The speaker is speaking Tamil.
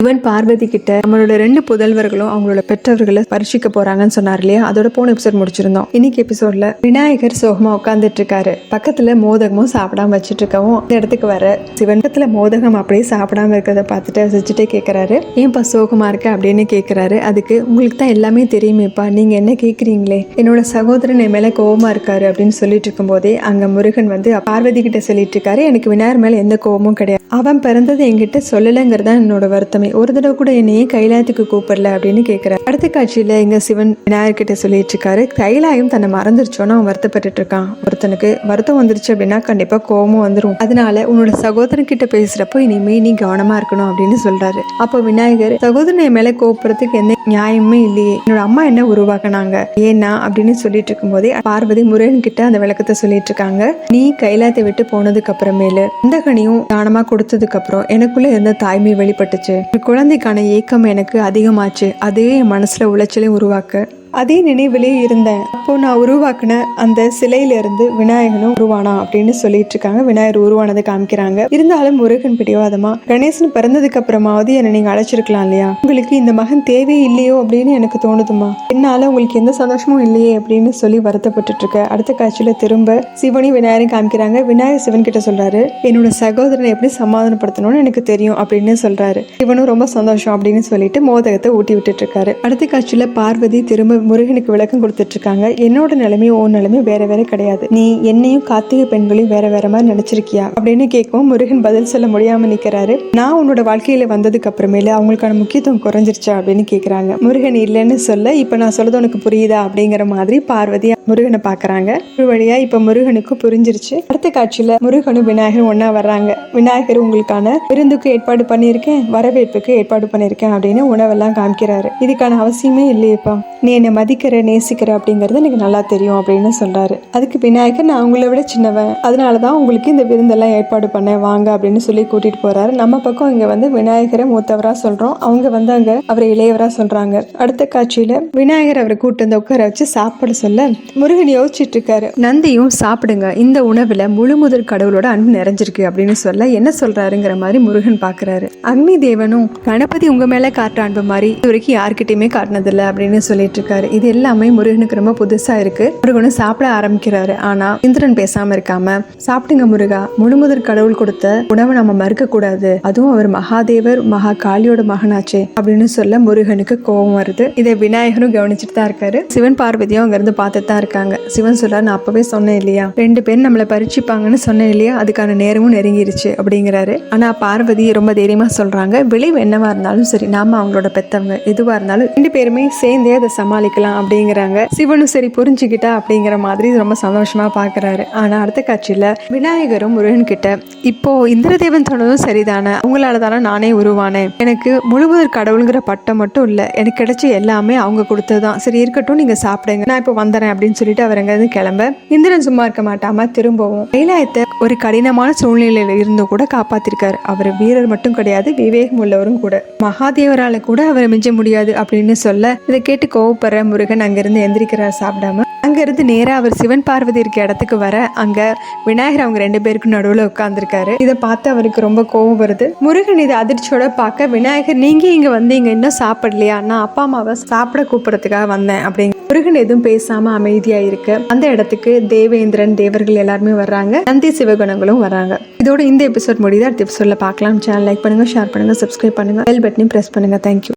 சிவன் பார்வதி கிட்ட நம்மளோட 2 புதல்வர்களும் அவங்களோட பெற்றவர்களை பரிசிக்க போறாங்கன்னு சொன்னார் இல்லையா, அதோட போன எபிசோட் முடிச்சிருந்தோம். இன்னைக்கு எபிசோட்ல விநாயகர் சோகமா உட்காந்துட்டு இருக்காரு. பக்கத்துல மோதகமும் சாப்பிடாம வச்சுட்டு இருக்கவும் இந்த இடத்துக்கு வர சிவன் பக்கத்துல மோதகம் அப்படியே சாப்பிடாம இருக்கிறத பார்த்துட்டு ரசிச்சுட்டே கேட்கிறாரு. ஏன்பா சோகமா இருக்க அப்படின்னு கேட்கிறாரு. அதுக்கு உங்களுக்கு தான் எல்லாமே தெரியுமேப்பா, நீங்க என்ன கேட்குறீங்களே, என்னோட சகோதரன் என் மேல கோவமா இருக்காரு அப்படின்னு சொல்லிட்டு இருக்கும் போதே அங்க முருகன் வந்து பார்வதி கிட்ட சொல்லிட்டு இருக்காரு, எனக்கு விநாயகர் மேல எந்த கோவமும் கிடையாது, அவன் பிறந்தது என்கிட்ட சொல்லலைங்கிறதா என்னோட வருத்தமே, ஒரு தடவை கூட என்னையே கைலாயத்துக்கு கூப்பிடல அப்படின்னு கேட்கிறார். அடுத்த காட்சியில இங்க சிவன் விநாயகர் கிட்ட சொல்லிட்டு இருக்காரு, கைலாயம் தன்னை மறந்துருச்சோன்னு அவன் வருத்தப்பட்டு இருக்கான். ஒருத்தனுக்கு வருத்தம் வந்துருச்சு அப்படின்னா கண்டிப்பா கோபமும் வந்துடும். அதனால உன்னோட சகோதரன் கிட்ட பேசுறப்போ இனிமே நீ கவனமா இருக்கணும் அப்படின்னு சொல்றாரு. அப்போ விநாயகர், சகோதரன் என் மேல கோபப்படுறதுக்கு எந்த நியாயமே இல்லையே, என்னோட அம்மா என்ன உருவாக்குனாங்க ஏன்னா அப்படின்னு சொல்லிட்டு இருக்கும் போதே பார்வதி முருகன் கிட்ட அந்த விளக்கத்தை சொல்லிட்டு இருக்காங்க. நீ கைலாயத்தை விட்டு போனதுக்கு அப்புறமேலு இந்த கனியும் தானமா கொடுத்ததுக்கு அப்புறம் எனக்குள்ள இருந்த தாய்மை வெளிப்பட்டுச்சு. குழந்தைக்கான ஏக்கம் எனக்கு அதிகமாச்சு. அதுவே என் மனசுல உளைச்சலையும் உருவாக்க அதே நினைவிலே இருந்தேன். அப்போ நான் உருவாக்குன அந்த சிலையில இருந்து விநாயகனும் உருவானா அப்படின்னு சொல்லிட்டு இருக்காங்க. விநாயகர் உருவானதை காமிக்கிறாங்க. இருந்தாலும் முருகன் பிடிவாதமா, கணேசன் பிறந்ததுக்கு அப்புறமாவது என்னை நீங்க அழைச்சிருக்கலாம் இல்லையா, உங்களுக்கு இந்த மகன் தேவையே இல்லையோ அப்படின்னு எனக்கு தோணுதுமா, என்னால உங்களுக்கு எந்த சந்தோஷமும் இல்லையே அப்படின்னு சொல்லி வருத்தப்பட்டு இருக்க. அடுத்த காட்சியில திரும்ப சிவனையும் விநாயகரையும் காமிக்கிறாங்க. விநாயகர் சிவன் கிட்ட சொல்றாரு, என்னோட சகோதரனை எப்படி சமாதானப்படுத்தணும்னு எனக்கு தெரியும் அப்படின்னு சொல்றாரு. சிவனும் ரொம்ப சந்தோஷம் அப்படின்னு சொல்லிட்டு மோதகத்தை ஊட்டி விட்டுட்டு இருக்காரு. அடுத்த காட்சியில பார்வதி திரும்ப முருகனுக்கு விளக்கம் கொடுத்துட்டு இருக்காங்க. என்னோட நிலைமையும் உன் நிலைமையும் வேற வேற கிடையாது, நீ என்னையும் கார்த்திகை பெண்களையும் வேற வேற மாதிரி நினைச்சிருக்கியா அப்படின்னு கேட்கவும் முருகன் பதில் சொல்ல முடியாம நிக்கிறாரு. நான் உன்னோட வாழ்க்கையில வந்ததுக்கு அப்புறமேல அவங்களுக்கான முக்கியத்துவம் குறைஞ்சிருச்சா அப்படின்னு கேக்குறாங்க. முருகன் இல்லைன்னு சொல்ல, இப்ப நான் சொல்றது உனக்கு புரியுதா அப்படிங்கிற மாதிரி பார்வதி முருகனை பாக்குறாங்க. ஒரு வழியா இப்ப முருகனுக்கு புரிஞ்சிருச்சு. அடுத்த காட்சியில முருகனும் விநாயகரும் ஒன்னா வர்றாங்க. விநாயகர் உங்களுக்கான விருந்துக்கு ஏற்பாடு பண்ணியிருக்கேன், வரவேற்புக்கு ஏற்பாடு பண்ணியிருக்கேன் அப்படின்னு உணவெல்லாம் காமிக்கிறாரு. இதுக்கான அவசியமே இல்லையப்பா, நீ என்னை மதிக்கிற நேசிக்கிற அப்படிங்கிறது எனக்கு நல்லா தெரியும் அப்படின்னு சொல்றாரு. அதுக்கு விநாயகர், நான் உங்களை விட சின்னவன், அதனாலதான் உங்களுக்கு இந்த விருந்தெல்லாம் ஏற்பாடு பண்ண வாங்க அப்படின்னு சொல்லி கூட்டிட்டு போறாரு. நம்ம பக்கம் இங்க வந்து விநாயகரை மூத்தவரா சொல்றோம், அவங்க வந்து அங்க அவரை இளையவரா சொல்றாங்க. அடுத்த காட்சியில விநாயகர் அவரை கூட்டு வந்து உட்கார வச்சு சாப்பிட சொல்ல முருகன் யோசிச்சுட்டு இருக்காரு. நந்தியும் சாப்பிடுங்க, இந்த உணவுல முழு முதல் கடவுளோட அன்பு நிறைஞ்சிருக்கு அப்படின்னு சொல்ல என்ன சொல்றாருங்கிற மாதிரி முருகன் பாக்குறாரு. அக்னி தேவனும் கணபதி உங்க மேல காட்டுற அன்பு மாதிரி இது வரைக்கும் யார்கிட்டயுமே காட்டினதில்லை அப்படின்னு சொல்லிட்டு இருக்காரு. இது எல்லாமே முருகனுக்கு ரொம்ப புதுசா இருக்கு. முருகனும் சாப்பிட ஆரம்பிக்கிறாரு. ஆனா இந்திரன் பேசாம இருக்காம, சாப்பிடுங்க முருகா, முழுமுதற் கடவுள் கொடுத்த உணவை நம்ம மறுக்க கூடாது, அதுவும் அவர் மகாதேவர் மகா காளியோட மகனாச்சே அப்படின்னு சொல்ல முருகனுக்கு கோபம் வருது. இதை விநாயகரும் கவனிச்சுட்டு தான் இருக்காரு. சிவன் பார்வதியும் அங்க இருந்து பார்த்துட்டு தான் இருக்காங்க. சிவன் சொல்றாரு, நான் அப்பவே சொன்னேன் இல்லையா, 2 பேர் நம்மளை பரிச்சுப்பாங்கன்னு சொன்னேன் இல்லையா, அதுக்கான நேரமும் நெருங்கிருச்சு அப்படிங்கிறாரு. ஆனா பார்வதி ரொம்ப தைரியமா சொல்றாங்க, விளைவு என்னவா இருந்தாலும் சரி, நாம அவங்களோட பெத்தவங்க, எதுவா இருந்தாலும் 2 பேருமே சேர்ந்தே அதை சமாளிக்கலாம் அப்படிங்கிறாங்க. சிவனும் சரி புரிஞ்சுக்கிட்டா அப்படிங்கிற மாதிரி ரொம்ப சந்தோஷமா பாக்குறாரு. ஆனா அடுத்த காட்சியில விநாயகரும் முருகன் கிட்ட, இப்போ இந்திரதேவன் சொன்னதும் சரிதானே, உங்களால தானே நானே உருவானேன், எனக்கு முழுவதற் கடவுளுங்கிற பட்டம் மட்டும் இல்ல, எனக்கு கிடைச்ச எல்லாமே அவங்க கொடுத்ததுதான், சரி இருக்கட்டும் நீங்க சாப்பிடுங்க, நான் இப்போ வந்துறேன் அப்படின்னு சொல்லிட்டு அவர் அங்க இருந்து கிளம்ப, இந்திரன் சும்மா இருக்க மாட்டாம திரும்பவும் கைலாயத்தை ஒரு கடினமான சூழ்நிலையில இருந்து கூட காப்பாத்திருக்காரு. அவர் வீரர் மட்டும் கிடையாது, விவேகம் உள்ளவரும் கூட, மகாதேவரால கூட அவரை மிஞ்ச முடியாது அப்படின்னு சொல்ல இதை கேட்டு கோவப்படுற முருகன் அங்கிருந்து எந்திரிக்கிறார் சாப்பிடாம. அங்கிருந்து நேரா அவர் சிவன் பார்வதி இருக்க இடத்துக்கு வர அங்க விநாயகர் அவங்க 2 பேருக்கும் நடுவுல உட்கார்ந்துருக்காரு. இதை பார்த்து அவருக்கு ரொம்ப கோவம் வருது. முருகன் இதை அதிர்ச்சியோட பார்க்க, விநாயகர் நீங்க இங்க வந்தீங்க இன்னும் சாப்பிடலையா, நான் அப்பா அம்மாவை சாப்பிட கூப்பிடறதுக்காக வந்தேன் அப்படிங்க. முருகன் எதுவும் பேசாம அமைதியா இருக்கு. அந்த இடத்துக்கு தேவேந்திரன் தேவர்கள் எல்லாருமே வர்றாங்க, நந்தி சிவகணங்களும் வர்றாங்க. இதோட இந்த எபிசோட் முடியுது. அடுத்த எபிசோட்ல பார்க்கலாம். சேனல் லைக் பண்ணுங்க, ஷேர் பண்ணுங்க, சப்ஸ்கிரைப் பண்ணுங்க, பெல் பட்டனையும் பிரஸ் பண்ணுங்க. தேங்க்யூ.